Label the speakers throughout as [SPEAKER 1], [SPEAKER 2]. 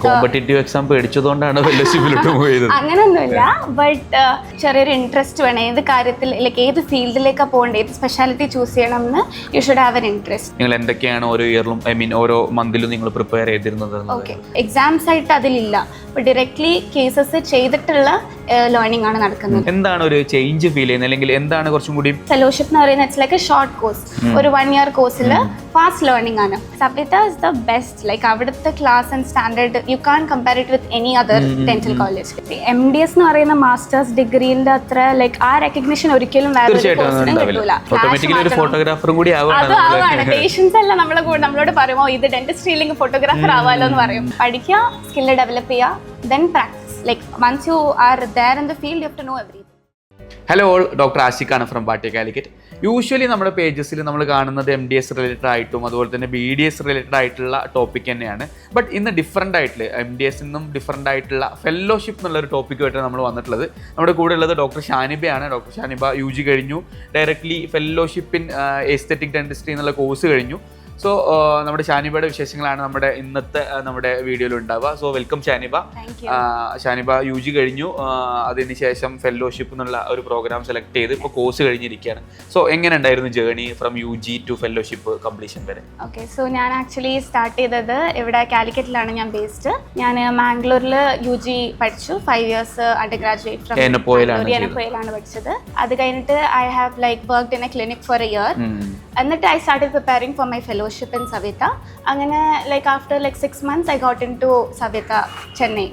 [SPEAKER 1] Competitive exam പേടിച്ചതുകൊണ്ടാണ് ഫെലോഷിപ്പിലോട്ട് പോയത്?
[SPEAKER 2] അങ്ങനൊന്നുമില്ല, ബട്ട് ചെറിയൊരു ഇൻട്രസ്റ്റ് വേണം ഏത് കാര്യത്തിൽ, ലൈക്ക് ഏത് ഫീൽഡിലേക്കാണ് പോകേണ്ടത്, ഏത് സ്പെഷ്യാലിറ്റി ചൂസ് ചെയ്യണം എന്ന് you should have an interest.
[SPEAKER 1] നിങ്ങൾ എന്തൊക്കെയാണ് ഓരോ ഇയറിലും ഓരോ മന്തിലും നിങ്ങൾ പ്രിപ്പയർ ചെയ്തിരുന്നത്?
[SPEAKER 2] ഓക്കെ, എക്സാംസ് ആയിട്ട് അതിലില്ല, ഡയറക്ട്ലി കേസസ് ചെയ്തിട്ടുള്ള ലേണിംഗ് ആണ് നടക്കുന്നത്.
[SPEAKER 1] എന്താണ് ഒരു ചേഞ്ച് ഫീൽ ചെയ്യുന്നത്, അല്ലെങ്കിൽ എന്താണ് കുറച്ചും കൂടി?
[SPEAKER 2] ഫെലോഷിപ്പ് എന്ന് പറയുന്നത് it's like a short course, ഒരു 1 year കോഴ്സിൽ ഫാസ്റ്റ് ലേണിംഗ് ആണ്. Saveetha is the best, like അവിടുത്തെ class and standard you can compare it with any other dental college. MDS എന്ന് പറയുന്ന മാസ്റ്റേഴ്സ് ഡിഗ്രീന്റെ അത്ര ലൈക്ക് ആ റെക്കഗ്നിഷൻ ഒരിക്കലും വേറെ കിട്ടൂല. അതാണ് പേഷ്യൻസ് എല്ലാം നമ്മളോട് പറയുമോ ഇത് ഡെന്റിസ്ട്രി ഇല്ലെങ്കിൽ ഫോട്ടോഗ്രാഫർ ആവാലോ എന്ന് പറയും. പഠിക്കുക, സ്കില്ല് ഡെവലപ്പ് ചെയ്യുക, then practice. Like once you are there in the field, you have to know everything.
[SPEAKER 1] Hello all, doctor ആഷിഖാണ് ഫ്രം ബാട്ടി കാലിക്കറ്റ്. യൂഷ്വലി നമ്മുടെ പേജസിൽ നമ്മൾ കാണുന്നത് MDS റിലേറ്റഡ് ആയിട്ടും അതുപോലെ തന്നെ BDS റിലേറ്റഡ് ആയിട്ടുള്ള ടോപ്പിക് തന്നെയാണ്. ബട്ട് ഇന്ന് ഡിഫറൻ്റ് ആയിട്ടുള്ള MDS നിന്നും ഡിഫറൻ്റ് ആയിട്ടുള്ള ഫെലോഷിപ്പ് എന്നുള്ളൊരു ടോപ്പിക്കുമായിട്ടാണ് നമ്മൾ വന്നിട്ടുള്ളത്. നമ്മുടെ കൂടെ ഉള്ളത് ഡോക്ടർ ഷാനിബയാണ്. ഡോക്ടർ ഷാനിബ UG കഴിഞ്ഞു, directly fellowship in aesthetic dentistry എന്നുള്ള കോഴ്സ് കഴിഞ്ഞു. സോ നമ്മുടെ ഷാനിബയുടെ വിശേഷങ്ങളാണ് നമ്മുടെ ഇന്നത്തെ നമ്മുടെ വീഡിയോയിൽ ഉണ്ടാവുക. So welcome Shaniba. Shaniba UG കഴിഞ്ഞു, അതിനുശേഷം ഫെലോഷിപ്പ് എന്നുള്ള ഒരു പ്രോഗ്രാം സെലക്ട് ചെയ്ത് ഇപ്പോൾ കോഴ്സ് കഴിഞ്ഞിരിക്കുകയാണ്. സോ എങ്ങനെ ഉണ്ടായിരുന്നു journey from UG to fellowship completion വരെ?
[SPEAKER 2] ഓക്കെ, സോ ഞാൻ ആക്ച്വലി സ്റ്റാർട്ട് ചെയ്തത് ഇവിടെ കാലിക്കറ്റിലാണ് ഞാൻ ബേസ്ഡ്. ഞാൻ മാംഗ്ലൂരിൽ UG പഠിച്ചു, 5 years അണ്ടർ ഗ്രാജുവേറ്റ് ഫ്രം എനപ്പോയിലാണ് പഠിച്ചത്. അത് കഴിഞ്ഞിട്ട് I have like worked in a clinic for a year. എന്നിട്ട് I started preparing for my fellowship in Saveetha. അങ്ങനെ like after like 6 months I got into Saveetha Chennai.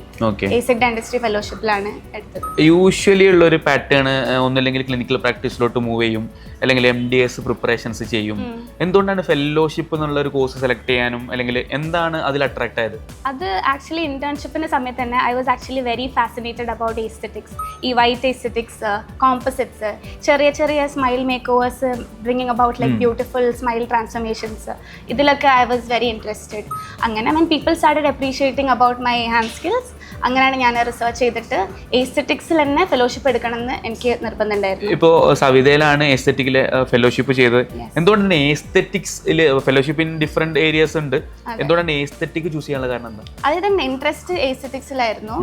[SPEAKER 2] Aesthetic dentistry ഫെലോഷിപ്പിലാണ് എടുത്തത്.
[SPEAKER 1] Usually ഉള്ള ഒരു പാറ്റേൺ ഒന്നില്ലെങ്കിൽ ക്ലിനിക്കൽ പ്രാക്ടീസിലോട്ട് മൂവ് ചെയ്യും, അല്ലെങ്കിൽ MDS preparations ചെയ്യും. എന്തുകൊണ്ടാണ് ഫെലോഷിപ്പ് എന്നുള്ള ഒരു കോഴ്സ് സെലക്ട് ചെയ്യാനും, അല്ലെങ്കിൽ എന്താണ് അതിൽ അട്രാക്ട് ആയത്?
[SPEAKER 2] അത് ആക്ച്വലി ഇന്റേൺഷിപ്പിന്റെ സമയത്ത് തന്നെ I was actually very fascinated about aesthetics. ഈ വൈറ്റ് എസ്തെറ്റിക്സ്, കോമ്പോസിറ്റ്സ്, ചെറിയ ചെറിയ smile make overs, bringing about like beautiful smile transformations, ഇതിലൊക്കെ ഐ വാസ് വെരി ഇൻട്രസ്റ്റഡ്. അങ്ങനെ when people started appreciating about my hand skills, അങ്ങനെയാണ് ഞാൻ research ചെയ്തിട്ട് എസ്തെറ്റിക്സിൽ തന്നെ fellowship എടുക്കണമെന്ന് എനിക്ക് നിർബന്ധമുണ്ടായിരുന്നു.
[SPEAKER 1] ഇപ്പോൾ സവിതയിലാണ് എസ്തെറ്റിക്കിലെ ഫെലോഷിപ്പ് ചെയ്തത്. എന്തുകൊണ്ടാണ് എസ്തെറ്റിക്സിൽ ഫെലോഷിപ്പിൻ ഡിഫറെന്റ് ഏരിയസ് ഉണ്ട്, എന്തുകൊണ്ടാണ് എസ്തെറ്റിക് ചൂസ് ചെയ്യാനുള്ള കാരണം എന്താ?
[SPEAKER 2] അതായത് ഇൻട്രസ്റ്റ് എസ്തെറ്റിക്സിലായിരുന്നു.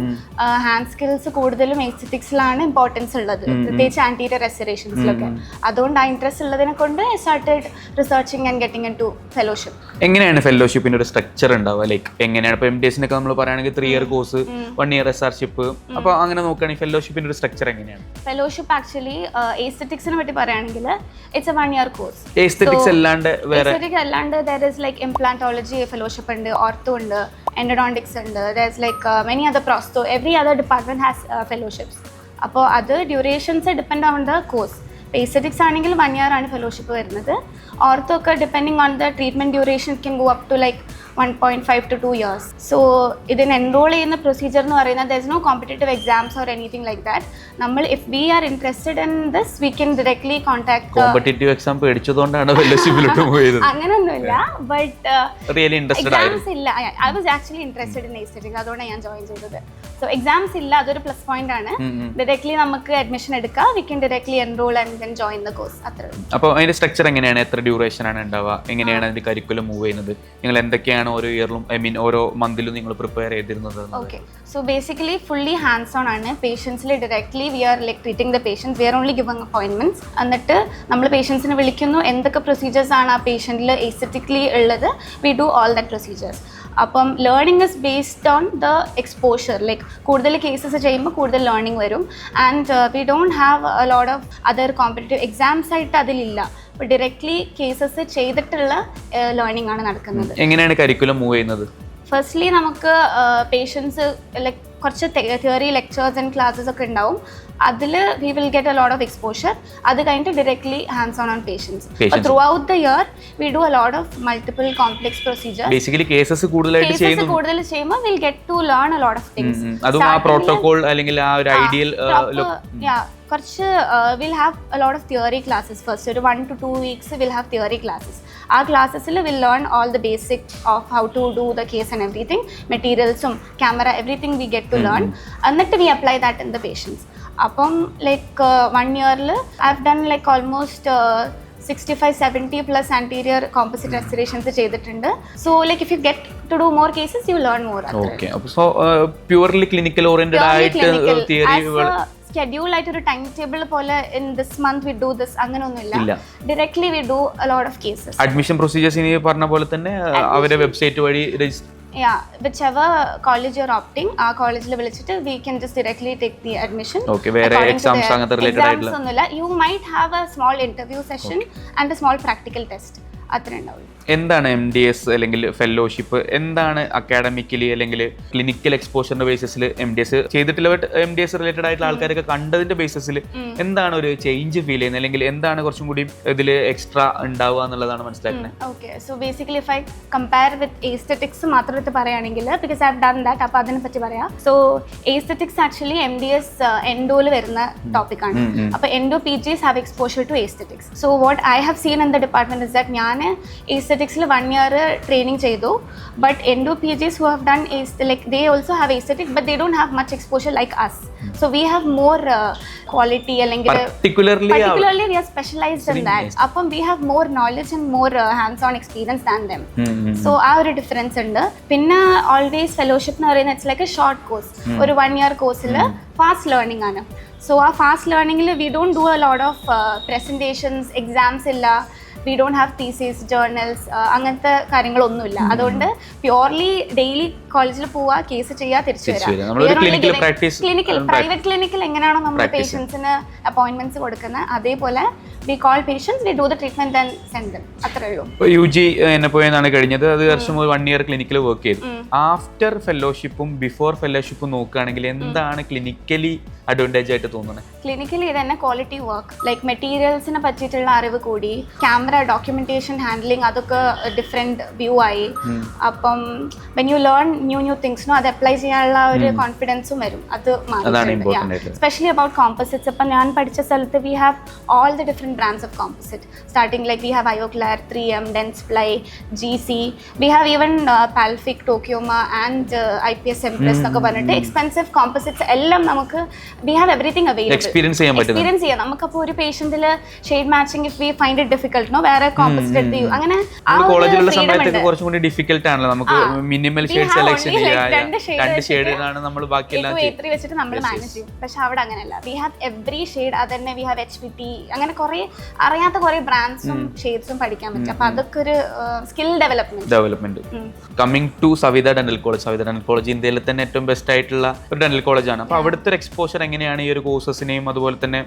[SPEAKER 2] ഹാൻഡ് സ്കിൽസ് കൂടുതലും എസ്തെറ്റിക്സിലാണ് ഇമ്പോർട്ടൻസ് ഉള്ളത്, പ്രത്യേകിച്ച് ആന്റീരിയർ റെസ്റ്റോറേഷൻസിലൊക്കെ. അതുകൊണ്ട് ആ ഇൻട്രസ്റ്റ് ഉള്ളതിനെ കൊണ്ട് I started researching and getting into fellowship.
[SPEAKER 1] എങ്ങനെയാണ് ഫെലോഷിപ്പിന്റെ ഒരു സ്ട്രക്ചർ ഉണ്ടാവുക? ലൈക്ക് എങ്ങനെയാണ് ഇപ്പോൾ MDSനൊക്കെ നമ്മൾ പറയുകയാണെങ്കിൽ 3 year കോഴ്സ്, 1 year SRship. അപ്പോൾ അങ്ങനെ നോക്കുകയാണെങ്കിൽ ഫെലോഷിപ്പിന്റെ ഒരു സ്ട്രക്ചർ എങ്ങനെയാണ്?
[SPEAKER 2] ഫെലോഷിപ്പ് ആക്ച്വലി എസ്തെറ്റിക്സിനെ പറ്റി പറയുകയാണെങ്കിൽ it's A 1 year course.
[SPEAKER 1] Aesthetics അല്ലാണ്ട് വേറെ
[SPEAKER 2] there is like implantology fellowship ഉണ്ട്, ഓർത്തോ ഉണ്ട്, endodontics ഉണ്ട്, there is like many other prosto, every other department has fellowships. അപ്പോൾ അത് durations depend on the course. Aesthetics ആണെങ്കിൽ 1 year ആണ് ഫെലോഷിപ്പ് വരുന്നത്. ഓർത്തോ ഒക്കെ depending on the treatment duration can go up to like 1.5 to 2 years. So ഇതിന് enroll ചെയ്യുന്ന procedure എന്ന് പറയുന്നത് there is no competitive exams or anything like that. നമ്മൾ if we are interested in this we can directly contact
[SPEAKER 1] competitive exam പേടിച്ചതുകൊണ്ടാണ് ഫെലോഷിപ്പിലോട്ട് പോയത്?
[SPEAKER 2] അങ്ങനൊന്നുമില്ല, but
[SPEAKER 1] really interested
[SPEAKER 2] exams ഇല്ല. I was actually interested in aesthetics, അതുകൊണ്ടാണ് ഞാൻ join ചെയ്തത്. So exams ഇല്ല, അതൊരു പ്ലസ് പോയിന്റ് ആണ്. ഡയറക്ട്ലി നമുക്ക് അഡ്മിഷൻ എടുക്കാം, we can directly enrol and then join the course. അത്ര. അപ്പോൾ
[SPEAKER 1] അതിന്റെ സ്ട്രക്ചർ എങ്ങനെയാണ്? എത്ര ഡ്യൂറേഷൻ ആണ് ഉണ്ടാവുക? എങ്ങനെയാണ് അതിന്റെ കരിക്കുലം മൂവ് ചെയ്യുന്നത്? നിങ്ങൾ എന്തൊക്കെയാണ് ഓരോ ഇയറിലും ഓരോ മന്തിലും നിങ്ങൾ പ്രിപ്പയർ ചെയ്തിരുന്നത്?
[SPEAKER 2] Okay, so basically fully hands on ആണ്. പേഷ്യൻസിൽ directly we are like treating the patients, we are only giving appointments. എന്നിട്ട് നമ്മൾ പേഷ്യൻസിനെ വിളിക്കുന്നു, എന്തൊക്കെ പ്രൊസീജിയേഴ്സ് ആണ് ആ പേഷ്യൻറ്റിൽ എസ്തെറ്റിക്കലി ഉള്ളത്, we do all that procedures. അപ്പം learning is based on the exposure. Like കൂടുതൽ കേസസ് ചെയ്യുമ്പോൾ കൂടുതൽ ലേണിംഗ് വരും. And we don't have a lot of other competitive exams ആയിട്ട് അതിലില്ല. അപ്പോൾ ഡയറക്ട്ലി കേസസ് ചെയ്തിട്ടുള്ള ലേണിംഗ് ആണ് നടക്കുന്നത്.
[SPEAKER 1] എങ്ങനെയാണ് കരിക്കുലം മൂവ് ചെയ്യുന്നത്?
[SPEAKER 2] ഫസ്റ്റ്ലി നമുക്ക് പേഷ്യൻസ് ലൈക്ക് കുറച്ച് തിയറി ലെക്ചേഴ്സ് ആൻഡ് ക്ലാസ്സസ് ഒക്കെ ഉണ്ടാവും. അതിൽ we will get a lot of exposure. അത് കഴിഞ്ഞിട്ട് directly hands on patients. Through the year we do a lot of multiple complex procedures.
[SPEAKER 1] Basically cases കൂടുതൽ
[SPEAKER 2] ചെയ്യുമ്പോൾ will get to learn a lot of things.
[SPEAKER 1] അതും ആ protocol അല്ലെങ്കിൽ ആ ഒരു ideal
[SPEAKER 2] കുറച്ച് will have a lot of theory classes. First ഒരു 1 to 2 weeks will have theory classes. ആ ക്ലാസ്സസിൽ will learn all the basic of how to do the case and everything, മെറ്റീരിയൽസും camera everything we get to learn. എന്നിട്ട് we apply that in the patients. അപ്പം like 1 year I have done like almost 65-70 plus anterior composite restorations ചെയ്തിട്ടുണ്ട്. So like if you get to do more cases, you learn more.
[SPEAKER 1] Okay. So purely clinical oriented ആയിട്ട് theory
[SPEAKER 2] schedule ആയിട്ട് ഒരു time table പോലെ in this month we do this അങ്ങനെയൊന്നുമില്ല. Directly we do a lot of cases.
[SPEAKER 1] Admission procedures ഇനി പറഞ്ഞ പോലെ തന്നെ അവരുടെ വെബ്സൈറ്റ് വഴി
[SPEAKER 2] Yeah, whichever college you're opting, our college le vilichittu we can just directly take the admission.
[SPEAKER 1] Okay, where exams angatha related aayilla
[SPEAKER 2] exams you might have a small interview session and a small practical test. അത്ര ഉണ്ടാവും.
[SPEAKER 1] എന്താണ് MDS അല്ലെങ്കിൽ fellowship? എന്താണ് academically അല്ലെങ്കിൽ clinical എക്സ്പോഷറിന്റെ ബേസിസിൽ MDS ചെയ്തിട്ടില്ല, but MDS related ആയിട്ടുള്ള ആൾക്കാരൊക്കെ കണ്ടതിന്റെ ബേസിസിൽ എന്താണ് ഒരു ചേഞ്ച് ഫീൽ ചെയ്യുന്നത്, അല്ലെങ്കിൽ എന്താണ് കുറച്ചും കൂടി ഇതിൽ എക്സ്ട്രാ ഉണ്ടാവുക എന്നുള്ളതാണ് മനസ്സിലാക്കുന്നത്?
[SPEAKER 2] Okay, so basically if I compare with aesthetics മാത്രം എടുത്ത് പറയുകയാണെങ്കിൽ, because I have done that, അപ്പോൾ അതിനെ പറ്റി പറയാം. സോ എസ്തെറ്റിക്സ് ആക്ച്വലി MDS എൻഡോയിൽ വരുന്ന ടോപ്പിക്കാണ്. അപ്പോൾ endo PGs have exposure to aesthetics. So what I have seen in the department is that ഞാൻ aesthetics 1 year training ചെയ്തു, but endo PGs who have done like they also have aesthetic, but they don't have much exposure like us. So we have more quality, അല്ലെങ്കിൽ particularly we are specialized in that. അപ്പം we have more knowledge and more hands-on experience than them. So ആ ഒരു difference ഉണ്ട്. പിന്നെ always fellowship എന്ന് പറയുന്നത് it's like a short course. ഒരു 1 year കോഴ്സിൽ ഫാസ്റ്റ് ലേണിംഗ് ആണ്. സോ ആ ഫാസ്റ്റ് ലേണിംഗിൽ we don't do a lot of presentations, exams ഇല്ല, we don't have thesis, journals, അങ്ങനത്തെ കാര്യങ്ങളൊന്നുമില്ല. അതുകൊണ്ട് പ്യൂർലി ഡെയിലി കോളേജിൽ പോവുക, കേസ് ചെയ്യുക, തിരിച്ചു വരാം. ക്ലിനിക്കൽ പ്രൈവറ്റ് ക്ലിനിക്കിൽ എങ്ങനെയാണോ നമ്മൾ പേഷ്യൻസിന് അപ്പോയിന്റ്മെന്റ്സ് കൊടുക്കുന്നത്, അതേപോലെ we call patients, we do the treatment and send them. അത്രേ ഉള്ളൂ.
[SPEAKER 1] UG എന്നെ പോയെന്നാണ് കഴിഞ്ഞത്, അത് വർഷം 1 year ക്ലിനിക്കിൽ വർക്ക് ചെയ്തു. ആഫ്റ്റർ ഫെലോഷിപ്പും ബിഫോർ ഫെലോഷിപ്പും നോക്കുകയാണെങ്കിൽ എന്താണ് ക്ലിനിക്കലി അഡ്വാൻറ്റേജ് ആയിട്ട് തോന്നുന്നത്?
[SPEAKER 2] ക്ലിനിക്കലി ഇത് തന്നെ ക്വാളിറ്റി വർക്ക്, ലൈക്ക് മെറ്റീരിയൽസിനെ പറ്റിയിട്ടുള്ള അറിവ് കൂടി, ക്യാമറ ഡോക്യുമെന്റേഷൻ ഹാൻഡ്ലിങ് അതൊക്കെ ഡിഫറെന്റ് വ്യൂ ആയി. അപ്പം വെൻ യു ലേൺ ന്യൂ തിങ്സിനോ അത് അപ്ലൈ ചെയ്യാനുള്ള ഒരു കോൺഫിഡൻസും വരും. അത് സ്പെഷ്യലി അബൌട്ട് കോമ്പോസിറ്റ്സ്. ഇപ്പം ഞാൻ പഠിച്ച സ്ഥലത്ത് V have all the different brands of composite, starting like we have IOCLAR, 3M, Dentsply, GC, we have even Palfic, Tokyoma and IPS Empress എന്നൊക്കെ പറഞ്ഞിട്ട് എക്സ്പെൻസീവ് കോമ്പോസിറ്റ്സ് എല്ലാം നമുക്ക് we have everything available.
[SPEAKER 1] Experience ചെയ്യാം.
[SPEAKER 2] നമുക്കപ്പോൾ ഒരു പേഷ്യന്റിൽ shade matching if we find it difficult no, വേറെ composite എടുത്ത് ചെയ്യും. അങ്ങനെ
[SPEAKER 1] കോളേജിലുള്ള സമയത്തൊക്കെ കുറച്ചും കൂടി ഡിഫിക്കൽട്ട് ആണല്ലോ, നമുക്ക് മിനിമൽ ഷെയ്ഡ് സെലക്ഷൻ ചെയ്യാം, 2 ഷെയ്ഡിലാണ് നമ്മൾ ബാക്കിയെല്ലാം
[SPEAKER 2] വെച്ചിട്ട് നമ്മൾ മാനേജ് ചെയ്യും. പക്ഷെ അവിടെ അങ്ങനെയല്ല, വി ഹാവ് എവറി ഷെയ്ഡ്. അത് തന്നെ വി ഹാവ് HVT, അങ്ങനെ കുറെ അറിയാത്ത കുറെ ബ്രാൻഡ്സും ഷെയ്ഡ്സും പഠിക്കാൻ പറ്റും. അപ്പൊ അതൊക്കെ ഒരു skill development.
[SPEAKER 1] Coming to Savita dental college. Savita dental college ഇന്ത്യയിലെ തന്നെ ഏറ്റവും ബെസ്റ്റ് ആയിട്ടുള്ള ഒരു ഡെന്റൽ കോളേജാണ്. അപ്പൊ അവിടുത്തെ ഒരു എക്സ്പോഷർ എങ്ങനെയാണ് ഈ ഒരു കോഴ്സസിനെയും അതുപോലെ തന്നെ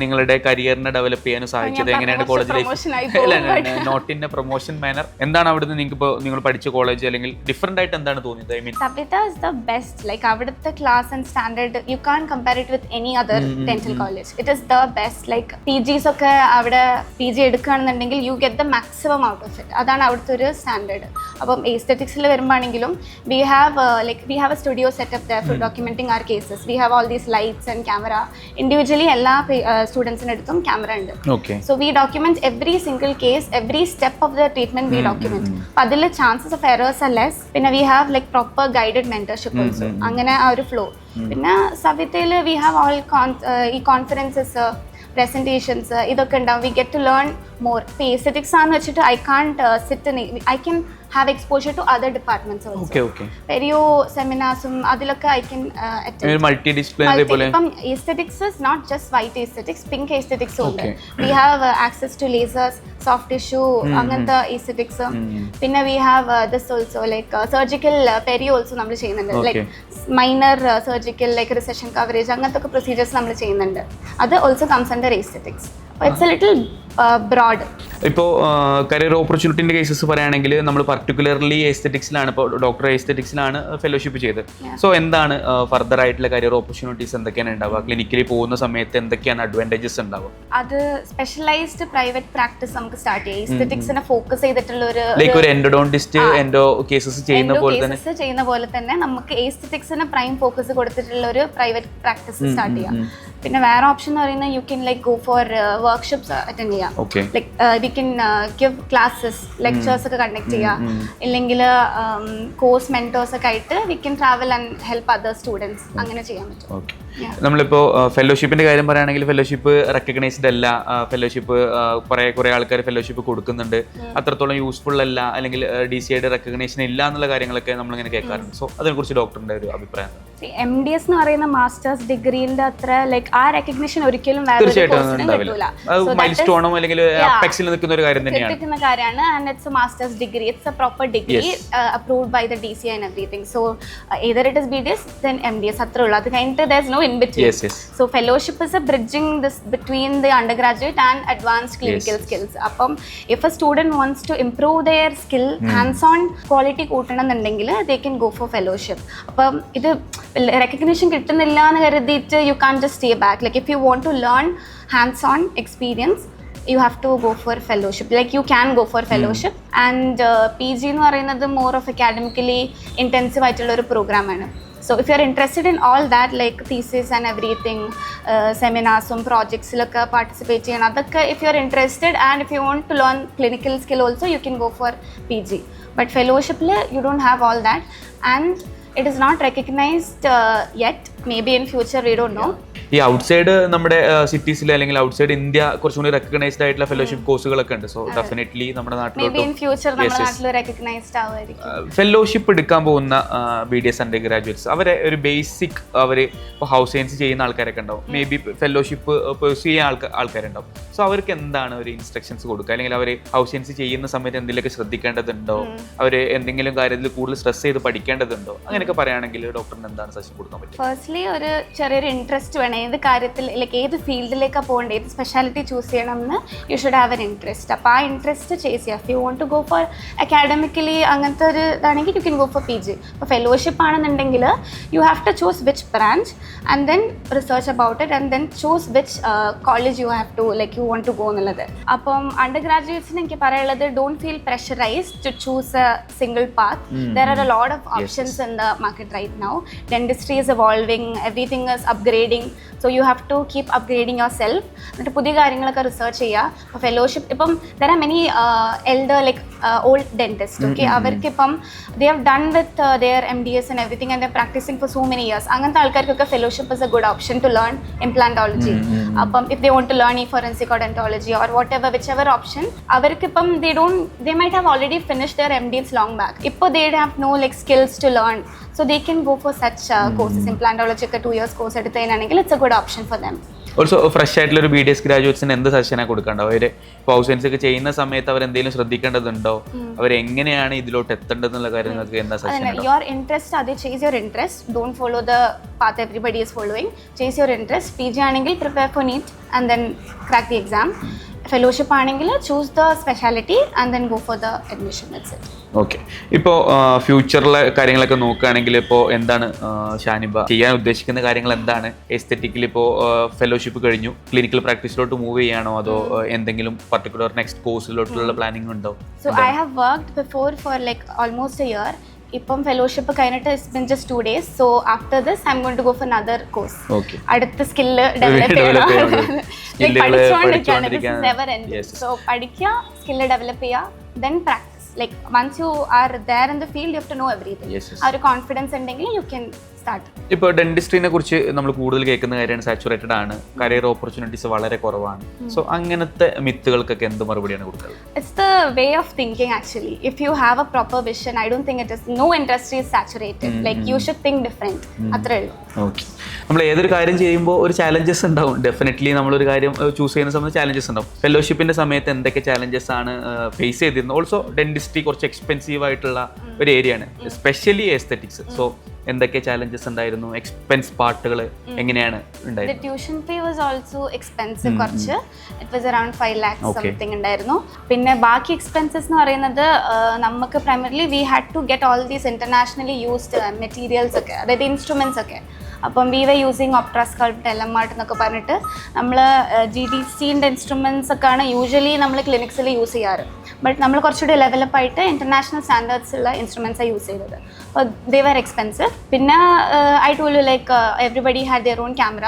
[SPEAKER 1] നിങ്ങളുടെ കരിയറിനെ ഡെവലപ്പ് ചെയ്യാനും സഹായിച്ചത്? എങ്ങനെയാണ് college life? Not in a promotion manner. എന്താണ് അവിടുന്ന് നിങ്ങൾക്ക് ഇപ്പോൾ നിങ്ങൾ പഠിച്ച കോളേജ് അല്ലെങ്കിൽ ഡിഫറെന്റ് ആയിട്ട് എന്താണ് തോന്നിയത്? I mean
[SPEAKER 2] Saveetha is the best. Like അവിടുത്തെ class and standard you can compare it with any other dental college. It is the best. Like PGs ഒക്കെ അവിടെ PG എടുക്കുകയാണെന്നുണ്ടെങ്കിൽ you get the maximum out of it. അതാണ് അവിടുത്തെ ഒരു standard. അപ്പം എസ്തെറ്റിക്സിൽ വരുമ്പോഴാണെങ്കിലും we have a studio setup there for documenting our cases. We have all these lights and camera. Individually എല്ലാ സ്റ്റുഡൻസിൻ്റെ അടുത്തും ക്യാമറ ഉണ്ട്. So we document every single case, every step of the treatment we document. അപ്പം അതിൽ chances of errors are less. പിന്നെ we have like proper guided mentorship also. അങ്ങനെ ആ ഒരു ഫ്ലോ. പിന്നെ സവിതയിൽ വി ഹാവ് ഓൾ ഈ കോൺഫറൻസസ്, പ്രസന്റേഷൻസ് ഇതൊക്കെ ഉണ്ടാവും. We get to learn more. ഇപ്പോൾ എസ്തെറ്റിക്സ് ആണെന്ന് വെച്ചിട്ട് I can't sit, I can have exposure to other departments also.
[SPEAKER 1] Okay.
[SPEAKER 2] Perio seminars adilokka I can attend.
[SPEAKER 1] Multidisciplinary pole.
[SPEAKER 2] Aesthetics is not just white aesthetics, pink aesthetics only. We have access to lasers, soft tissue, angantha aesthetics. Pinna we have this also like surgical perio also nammal cheyyunnundu, like minor surgical like recession coverage angantha procedures nammal cheyyunnundu. That also comes under aesthetics. It's a little broad.
[SPEAKER 1] ഇപ്പോൾ career ഓപ്പർച്യൂണിറ്റിൻ്റെ cases പറയുകയാണെങ്കിൽ നമ്മൾ particularly എസ്തെറ്റിക്സിലാണ്, ഇപ്പോൾ doctor എസ്തെറ്റിക്സിലാണ് fellowship ചെയ്തത്. So എന്താണ് further ആയിട്ടുള്ള career opportunities എന്തൊക്കെയാണ് ഉണ്ടാവുക? Clinically പോകുന്ന സമയത്ത് എന്തൊക്കെയാണ് അഡ്വാൻറ്റേജസ് ഉണ്ടാവുക?
[SPEAKER 2] അത് സ്പെഷ്യലൈസ്ഡ് പ്രൈവറ്റ് പ്രാക്ടീസ് നമുക്ക് സ്റ്റാർട്ട് ചെയ്യാം. എസ്തെറ്റിക്സിനെ ഫോക്കസ് ചെയ്തിട്ടുള്ള
[SPEAKER 1] ഒരു എൻഡോഡോണ്ടിസ്റ്റ് എൻഡോ കേസസ് ചെയ്യുന്ന പോലെ
[SPEAKER 2] തന്നെ നമുക്ക് എസ്തെറ്റിക്സിന് പ്രൈം ഫോക്കസ് കൊടുത്തിട്ടുള്ള ഒരു പ്രൈവറ്റ് പ്രാക്ടീസ് സ്റ്റാർട്ട് ചെയ്യാം. പിന്നെ വേറെ ഓപ്ഷൻ എന്ന് പറയുന്നത് you can like go for workshops attend ചെയ്യാം. Like we can give classes, lectures ഒക്കെ കണ്ടക്ട് ചെയ്യാം. ഇല്ലെങ്കിൽ കോഴ്സ് മെന്റേഴ്സ് ഒക്കെ ആയിട്ട് we can travel and help other students. അങ്ങനെ ചെയ്യാൻ പറ്റും.
[SPEAKER 1] നമ്മളിപ്പോൾ ഫെലോഷിപ്പിന്റെ കാര്യം പറയുകയാണെങ്കിൽ ഫെലോഷിപ്പ് റെക്കഗ്നൈസ്ഡ് അല്ല, ഫെലോഷിപ്പ് കുറെ ആൾക്കാർ ഫെലോഷിപ്പ് കൊടുക്കുന്നുണ്ട്, അത്രത്തോളം യൂസ്ഫുൾ അല്ല, അല്ലെങ്കിൽ DCIയുടെ റെക്കഗ്നേഷൻ ഇല്ല എന്നുള്ള കാര്യങ്ങളൊക്കെ നമ്മളിങ്ങനെ കേൾക്കാറുണ്ട്. സോ അതിനെക്കുറിച്ച് ഡോക്ടറിന്റെ ഒരു അഭിപ്രായം?
[SPEAKER 2] MDS എന്ന് പറയുന്ന മാസ്റ്റേഴ്സ് ഡിഗ്രീന്റെ അത്ര ലൈക്ക് ആ റെക്കഗ്നിഷൻ ഒരിക്കലും കിട്ടുന്ന കാര്യമാണ്. And it's a master's degree, it's a proper degree approved by the DCI and everything. So either it is BDS then MDS അത്രേ ഉള്ളൂ. അത് കഴിഞ്ഞിട്ട് there is no in between. So fellowship is a bridging this between the undergraduate and advanced clinical skills. അപ്പം if a student wants to improve their skill, hands on quality കൂട്ടണം എന്നുണ്ടെങ്കിൽ they can go for fellowship. അപ്പം ഇത് recognition കിട്ടുന്നില്ല എന്ന് കരുതിയിട്ട് you can't just stay back. Like if you want to learn hands on experience, you have to go for fellowship. Like you can go for fellowship. And PG എന്ന് പറയുന്നത് more of academically intensive ആയിട്ടുള്ള ഒരു program ആണ്. So if you're interested in all that, like thesis and everything, seminars and projects laka participate cheyana adakka, if you're interested and if you want to learn clinical skill also, you can go for PG. But fellowship la you don't have all that, and it is not recognized yet. Maybe in future, we don't know.
[SPEAKER 1] ഈ outside നമ്മുടെ സിറ്റീസിൽ അല്ലെങ്കിൽ outside India കുറച്ചും കൂടി recognised ആയിട്ടുള്ള fellowship കോഴ്സുകളൊക്കെ ഉണ്ട്. So definitely നമ്മുടെ fellowship എടുക്കാൻ പോകുന്ന BDS അണ്ടർ ഗ്രാജുവേറ്റ്സ് അവരെ ഒരു ബേസിക് അവർ ഇപ്പോൾ ഹൗസ് സയൻസ് ചെയ്യുന്ന ആൾക്കാരൊക്കെ ഉണ്ടാവും, മേ ബി ഫെലോഷിപ്പ് പെർസ്യൂ ചെയ്യുന്ന ആൾക്കാരുണ്ടാവും. സോ അവർക്ക് എന്താണ് ഒരു ഇൻസ്ട്രക്ഷൻസ് കൊടുക്കുക, അല്ലെങ്കിൽ അവർ ഹൗസ് സയൻസ് ചെയ്യുന്ന സമയത്ത് എന്തെങ്കിലുമൊക്കെ ശ്രദ്ധിക്കേണ്ടതുണ്ടോ, അവർ എന്തെങ്കിലും കാര്യത്തിൽ കൂടുതൽ സ്ട്രെസ് ചെയ്ത് പഠിക്കേണ്ടതുണ്ടോ, അങ്ങനെയൊക്കെ പറയുകയാണെങ്കിൽ ഡോക്ടറിന് എന്താണ് സജഷൻ കൊടുക്കാൻ പറ്റും?
[SPEAKER 2] ഫസ്റ്റ്ലി ഒരു ചെറിയൊരു ഇൻട്രസ്റ്റ് വേണം ഏത് കാര്യത്തിൽ, ലൈക്ക് ഏത് ഫീൽഡിലേക്കാണ് പോകേണ്ടത്, ഏത് സ്പെഷ്യാലിറ്റി ചൂസ് ചെയ്യണം എന്ന് you should have an interest. അപ്പോൾ ആ ഇൻട്രസ്റ്റ് ചേസ് ചെയ്യുക. If you want to go for academically അങ്ങനത്തെ ഒരു ഇതാണെങ്കിൽ you can go for PG. അപ്പോൾ ഫെലോഷിപ്പ് ആണെന്നുണ്ടെങ്കിൽ you have to choose which branch and then research about it and then choose which college you have to like you want to go എന്നുള്ളത്. അപ്പം അണ്ടർ ഗ്രാജുവേറ്റ്സിന് എനിക്ക് പറയാനുള്ളത്, don't feel pressurised to choose a single path. There are a lot of options in the market right now. Dentistry is evolving, everything is upgrading, so you have to keep upgrading yourself. എന്നിട്ട് പുതിയ കാര്യങ്ങളൊക്കെ research ചെയ്യുക. ഇപ്പോൾ fellowship ഇപ്പം there are many elder like old dentists, okay, അവർക്ക് ഇപ്പം they have done with their MDS and everything and they're practicing for so many years. അങ്ങനത്തെ ആൾക്കാർക്കൊക്കെ fellowship is a good option to learn implantology. അപ്പം if they want to learn forensic or dentology or whatever, whichever option, അവർക്ക് ഇപ്പം they might have already finished their MDs long back. ഇപ്പോൾ they have no like skills to learn, so they can go for such courses. Implantology ഒക്കെ 2 years course എടുത്തതിനാണെങ്കിൽ it's a good option for them.
[SPEAKER 1] Also fresh ആയിട്ടുള്ള ഒരു BDS ഗ്രാജുവേറ്റ്സിന് എന്ത് സജഷനാണ് കൊടുക്കേണ്ടത്? Our house science ഒക്കെ ചെയ്യുന്ന സമയത്ത് അവർ എന്തെങ്കിലും ശ്രദ്ധിക്കേണ്ടതുണ്ടോ, അവർ എങ്ങനെയാണ് ഇതിലോട്ട് എത്തേണ്ടതെന്നുള്ള കാര്യങ്ങൾക്ക് എന്താ സജഷൻ?
[SPEAKER 2] യുവർ ഇൻട്രസ്റ്റ്, അത് chase your interest. Don't follow the path everybody is following. Chase your interest. PG ആണെങ്കിൽ prepare for NEET and then crack the exam. Fellowship ആണെങ്കിൽ choose the speciality and then go for the admission. That's it.
[SPEAKER 1] Okay. ഇപ്പോൾ ഫ്യൂച്ചറിലെ കാര്യങ്ങളൊക്കെ നോക്കുകയാണെങ്കിൽ ഇപ്പോൾ എന്താണ് ഷാനിബ ചെയ്യാൻ ഉദ്ദേശിക്കുന്ന കാര്യങ്ങൾ എന്താണ്? എസ്തെറ്റിക്കലി ഇപ്പോൾ ഫെലോഷിപ്പ് കഴിഞ്ഞു, ക്ലിനിക്കൽ പ്രാക്ടീസിലോട്ട് മൂവ് ചെയ്യാണോ, അതോ എന്തെങ്കിലും പർട്ടിക്കുലർ നെക്സ്റ്റ് കോഴ്സിലോട്ടുള്ള പ്ലാനിങ് ഉണ്ടോ?
[SPEAKER 2] So I have worked before for like almost a year. ഇപ്പം ഫെലോഷിപ്പ് കഴിഞ്ഞിട്ട് it's been just 2 days. So after this I'm going to go for another course. അടുത്ത skill develop ചെയ്യണം. പഠിച്ചുകൊണ്ടിരിക്കുകയാണ്. This is never ending. So പഠിക്കുക, skill develop ചെയ്യുക, then practice. Like once you are there in the field, you have to know everything. ആ ഒരു confidence ഉണ്ടെങ്കിൽ you can start.
[SPEAKER 1] ഇപ്പോൾ ഡെന്റിസ്ട്രീനെ കുറിച്ച് നമ്മൾ കൂടുതൽ കേൾക്കുന്ന കാര്യമാണ് സാച്ചുറേറ്റഡ് ആണ്, കരിയർ ഓപ്പർച്യൂണിറ്റീസ് വളരെ കുറവാണ്. സോ അങ്ങനത്തെ മിത്തുകൾക്കൊക്കെ എന്ത് മറുപടിയാണ് കൊടുക്കുന്നത്?
[SPEAKER 2] It's the way of thinking actually. If you have a proper vision, I don't think it is, no industry is saturated. Like you should think different. അത്രേ ഉള്ളൂ.
[SPEAKER 1] ഓക്കെ. നമ്മൾ ഏതൊരു കാര്യം ചെയ്യുമ്പോൾ ഒരു ചാലഞ്ചസ് ഉണ്ടാവും. ഡെഫിനറ്റ്ലി നമ്മളൊരു കാര്യം ചൂസ് ചെയ്യുന്ന സമയത്ത് ചാലഞ്ചസ് ഉണ്ടാവും. ഫെലോഷിപ്പിന്റെ സമയത്ത് എന്തൊക്കെ ചാലഞ്ചസ് ആണ് ഫേസ് ചെയ്തിരുന്നത്? ഓൾസോ ഡെന്റിസ്ട്രി കുറച്ച് എക്സ്പെൻസീവ് ആയിട്ടുള്ള ഒരു ഏരിയ ആണ്, എസ്പെഷ്യലി എസ്തെറ്റിക്സ്. സോ എന്തൊക്കെ ചാലഞ്ചസ് ഉണ്ടായിരുന്നു? എക്സ്പെൻസ് പാർട്ടുകൾ എങ്ങനെയാണ് ഉണ്ടായിരുന്നത്?
[SPEAKER 2] Tuition fee was also expensive. കുറച്ച് it was around 5 lakhs something ഉണ്ടായിരുന്നു. പിന്നെ ബാക്കി എക്സ്പെൻസസ് എന്ന് പറയുന്നത് നമുക്ക് primarily we had to get all these internationally used materials ഒക്കെ, അതായത് ഇൻസ്ട്രുമെന്റ്സ് ഒക്കെ. അപ്പം we were using Optrasculpt LMRT എന്നൊക്കെ പറഞ്ഞിട്ട് നമ്മൾ GDCൻ്റെ ഇൻസ്ട്രുമെൻറ്റ്സ് ഒക്കെയാണ് യൂഷ്വലി നമ്മൾ ക്ലിനിക്സിൽ യൂസ് ചെയ്യാറ്. ബട്ട് നമ്മൾ കുറച്ചുകൂടി ഡെവലപ്പായിട്ട് ഇൻ്റർനാഷണൽ സ്റ്റാൻഡേർഡ്സ് ഉള്ള ഇൻസ്ട്രുമെൻറ്റ്സാണ് യൂസ് ചെയ്തത്. അപ്പോൾ ദേ വർ എക്സ്പെൻസീവ്. പിന്നെ I told you like everybody had their own camera.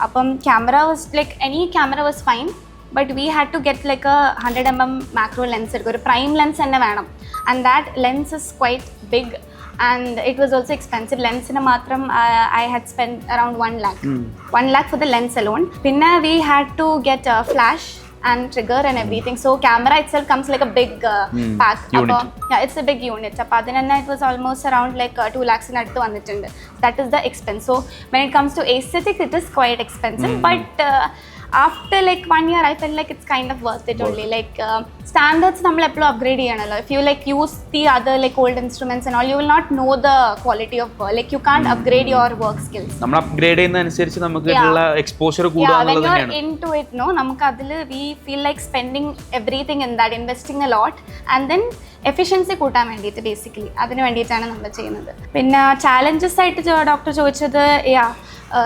[SPEAKER 2] അപ്പം camera was like any camera was fine, but we had to get like a 100mm macro lens എടുക്കും. ഒരു prime lens തന്നെ വേണം. And that lens is quite big and it was also expensive. Lens in matram I had spent around 1 lakh. 1 lakh for the lens alone. Pinna we had to get a flash and trigger and everything. So camera itself comes like a big pack.
[SPEAKER 1] Unit.
[SPEAKER 2] Yeah, it's a big unit. Appo adanna it was almost around like 2 lakhs in aduthu vannittund. That is the expense. So when it comes to aesthetic, it is quite expensive. But after like 1 year I felt like it's kind of worth it only. Like standards nammal eppo upgrade cheyanallo. If you like use the other like old instruments and all, you will not know the quality of like you can't upgrade your work skills.
[SPEAKER 1] നമ്മൾ upgrade ചെയ്യുന്ന അനുസരിച്ച് നമുക്ക് ഉള്ള exposure കൂടുക എന്നുള്ളത് തന്നെയാണ്.
[SPEAKER 2] When you're into it, no, നമുക്ക് അതിൽ we feel like spending everything in that, investing a lot and then efficiency കൂട്ടാൻ വേണ്ടിയിട്ട് ബേസിക്കലി അതിന് വേണ്ടിയിട്ടാണ് നമ്മൾ ചെയ്യുന്നത്. പിന്നെ ചാലഞ്ചസ് ആയിട്ട് ഡോക്ടർ ചോദിച്ചത്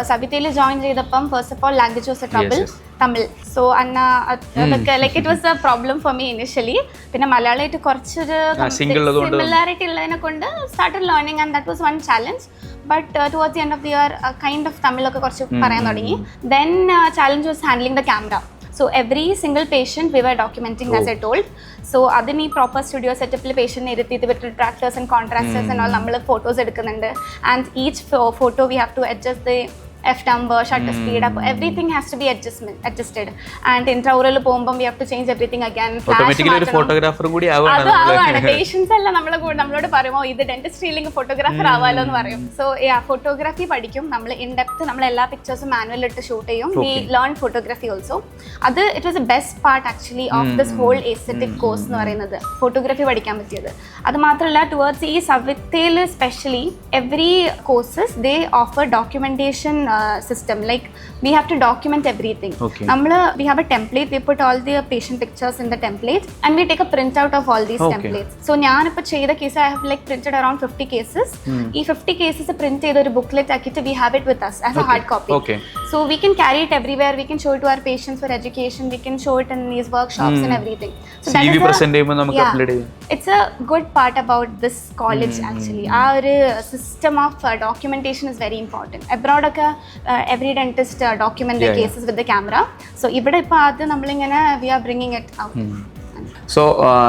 [SPEAKER 2] സബിതയിൽ ജോയിൻ ചെയ്തപ്പം first of all language was a trouble, Tamil. So അതൊക്കെ like it was a problem for me initially. പിന്നെ മലയാളമായിട്ട് കുറച്ചൊരു സിമിലാരിറ്റി ഉള്ളതിനെ കൊണ്ട് started learning and that was one challenge. But towards the end of the year kind of തമിഴൊക്കെ കുറച്ച് പറയാൻ തുടങ്ങി. Then challenge was handling the camera. So every single patient we were documenting as I told. So adini proper studio setup il patient ne irithittu with retractors and contrasters and all nammal photos edukunnunde, and each photo we have to adjust the f number, shutter speed up, everything has to be adjusted. And intraoral പോകുമ്പോൾ we have to change everything again.
[SPEAKER 1] Automatically ഒരു photographer കൂടി
[SPEAKER 2] ആവാണ്. Patients അല്ല നമ്മളോട് പറയുമോ ഇത് ഡെന്റിസ്ട്രിയിലേക്ക് photographer ആവാലോ എന്ന് പറയും. So photography പഠിക്കും നമ്മൾ ഇൻ ഡെപ്ത്. നമ്മൾ എല്ലാ പിക്ചേഴ്സും മാനുവൽ ഇട്ട് ഷൂട്ട് ചെയ്യും. We learn photography also. അത് it was a best part actually of this whole aesthetic course എന്ന് പറയുന്നത്, ഫോട്ടോഗ്രാഫി പഠിക്കാൻ പറ്റിയത്. അത് മാത്രമല്ല ടുവേർഡ്സ് ഈ സവിതയിൽ specially every courses they offer documentation system. Like we have to document everything. We have a template. We put all the patient pictures in the template and we take a printout of all these templates. So ഞാൻ ഇപ്പോൾ ചെയ്ത case I have like printed around 50 cases. ഈ 50 cases print ചെയ്ത ഒരു booklet ആക്കിയിട്ട് we have it with us as a hard copy. So we can carry it everywhere. We can show it to our patients for education. We can show it in these workshops and everything. So that is present ചെയ്യുമ്പോൾ നമുക്ക് upload ചെയ്യാം. It's a good part about this college actually. ആ ഒരു system of documentation is very important. Abroad ഒക്കെ every dentist document their cases with the camera. So ഇവിടെ ഇപ്പോൾ അത് നമ്മളിങ്ങനെ we are bringing it out.
[SPEAKER 1] So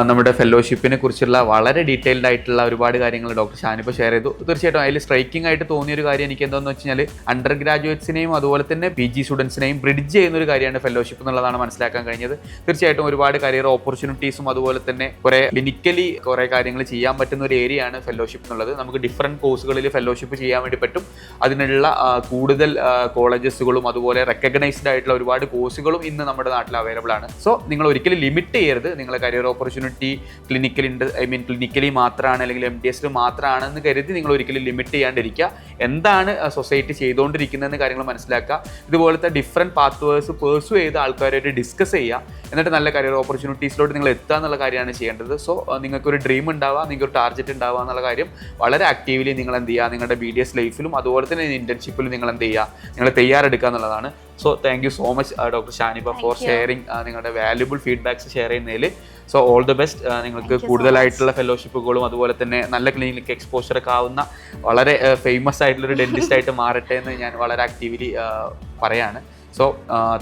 [SPEAKER 1] നമ്മുടെ ഫെലോഷിപ്പിനെ കുറിച്ചുള്ള വളരെ ഡീറ്റെയിൽഡ് ആയിട്ടുള്ള ഒരുപാട് കാര്യങ്ങൾ ഡോക്ടർ ഷാനിപ്പോൾ ഷെയർ ചെയ്തു. തീർച്ചയായിട്ടും അതിൽ സ്ട്രൈക്കിംഗ് ആയിട്ട് തോന്നിയൊരു കാര്യം എനിക്ക് എന്താണെന്ന് വെച്ച് കഴിഞ്ഞാൽ അണ്ടർ ഗ്രാജുവേറ്റ്സിനെയും അതുപോലെ തന്നെ PG സ്റ്റുഡൻസിനെയും ബ്രിഡ്ജ് ചെയ്യുന്ന ഒരു കാര്യമാണ് ഫെലോഷിപ്പ് എന്നുള്ളതാണ് മനസ്സിലാക്കാൻ കഴിഞ്ഞത്. തീർച്ചയായിട്ടും ഒരുപാട് കരിയർ ഓപ്പർച്യൂണിറ്റീസും അതുപോലെ തന്നെ കുറേ ക്ലിനിക്കലി കുറേ കാര്യങ്ങൾ ചെയ്യാൻ പറ്റുന്ന ഒരു ഏരിയയാണ് ഫെലോഷിപ്പ് എന്നുള്ളത്. നമുക്ക് ഡിഫറെൻറ്റ് കോഴ്സുകളിൽ ഫെലോഷിപ്പ് ചെയ്യാൻ വേണ്ടി പറ്റും. അതിനുള്ള കൂടുതൽ കോളേജസുകളും അതുപോലെ റെക്കഗ്നൈസ്ഡ് ആയിട്ടുള്ള ഒരുപാട് കോഴ്സുകളും ഇന്ന് നമ്മുടെ നാട്ടിൽ അവൈലബിൾ ആണ്. സോ നിങ്ങൾ ഒരിക്കലും ലിമിറ്റ് ചെയ്യരുത് നിങ്ങളെ കരിയർ ഓപ്പർച്യൂണിറ്റി ക്ലിനിക്കലി മാത്രമാണ് അല്ലെങ്കിൽ MDS മാത്രമാണെന്ന് കരുതി നിങ്ങൾ ഒരിക്കലും ലിമിറ്റ് ചെയ്യാണ്ടിരിക്കുക. എന്താണ് സൊസൈറ്റി ചെയ്തുകൊണ്ടിരിക്കുന്നതെന്ന് കാര്യങ്ങൾ മനസ്സിലാക്കുക. ഇതുപോലത്തെ ഡിഫറെൻറ്റ് പാത്വേഴ്സ് പേഴ്സ്യൂ ചെയ്ത് ആൾക്കാരായിട്ട് ഡിസ്കസ് ചെയ്യുക. എന്നിട്ട് നല്ല കരിയർ ഓപ്പർച്യൂണിറ്റീസിലോട്ട് നിങ്ങൾ എത്തുക എന്നുള്ള കാര്യമാണ് ചെയ്യേണ്ടത്. സോ നിങ്ങൾക്കൊരു ഡ്രീം ഉണ്ടാവുക, നിങ്ങൾക്കൊരു ടാർഗറ്റ് ഉണ്ടാവുക എന്നുള്ള കാര്യം വളരെ ആക്റ്റീവ്ലി നിങ്ങൾ എന്ത് ചെയ്യുക, നിങ്ങളുടെ BDS ലൈഫിലും അതുപോലെ തന്നെ ഇന്റേൺഷിപ്പിലും നിങ്ങൾ എന്ത് ചെയ്യുക, നിങ്ങൾ തയ്യാറെടുക്കുക എന്നുള്ളതാണ്. So thank you so much doctor Shaniba four sharing നിങ്ങളുടെ വാല്യുബിൾ ഫീഡ്ബാക്സ് ഷെയർ ചെയ്യുന്നതിൽ. So all the best. നിങ്ങൾക്ക് കൂടുതലായിട്ടുള്ള ഫെലോഷിപ്പുകളും അതുപോലെ തന്നെ നല്ല ക്ലിനിക് എക്സ്പോഷർ ഒക്കെ ആവുന്ന വളരെ ഫേമസ് ആയിട്ടുള്ളൊരു ഡെന്റിസ്റ്റ് ആയിട്ട് മാറട്ടെ എന്ന് ഞാൻ വളരെ ആക്റ്റീവ്ലി പറയാണ്. So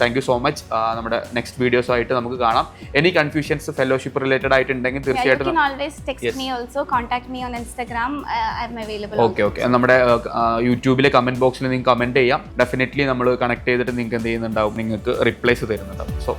[SPEAKER 1] thank you so much. നമ്മുടെ നെക്സ്റ്റ് വീഡിയോസ് ആയിട്ട് നമുക്ക് കാണാം. എനി കൺഫ്യൂഷൻസ് ഫെലോഷിപ്പ് റിലേറ്റഡ് ആയിട്ടുണ്ടെങ്കിൽ തീർച്ചയായിട്ടും ഓക്കെ നമ്മുടെ യൂട്യൂബിലെ കമന്റ് ബോക്സിൽ നിങ്ങൾക്ക് കമന്റ് ചെയ്യാം. ഡെഫിനറ്റ്ലി നമ്മൾ കണക്ട് ചെയ്തിട്ട് നിങ്ങൾക്ക് എന്ത് ചെയ്യുന്നുണ്ടാവും, നിങ്ങൾക്ക് റിപ്ലൈസ് തരുന്നുണ്ടാവും. സോ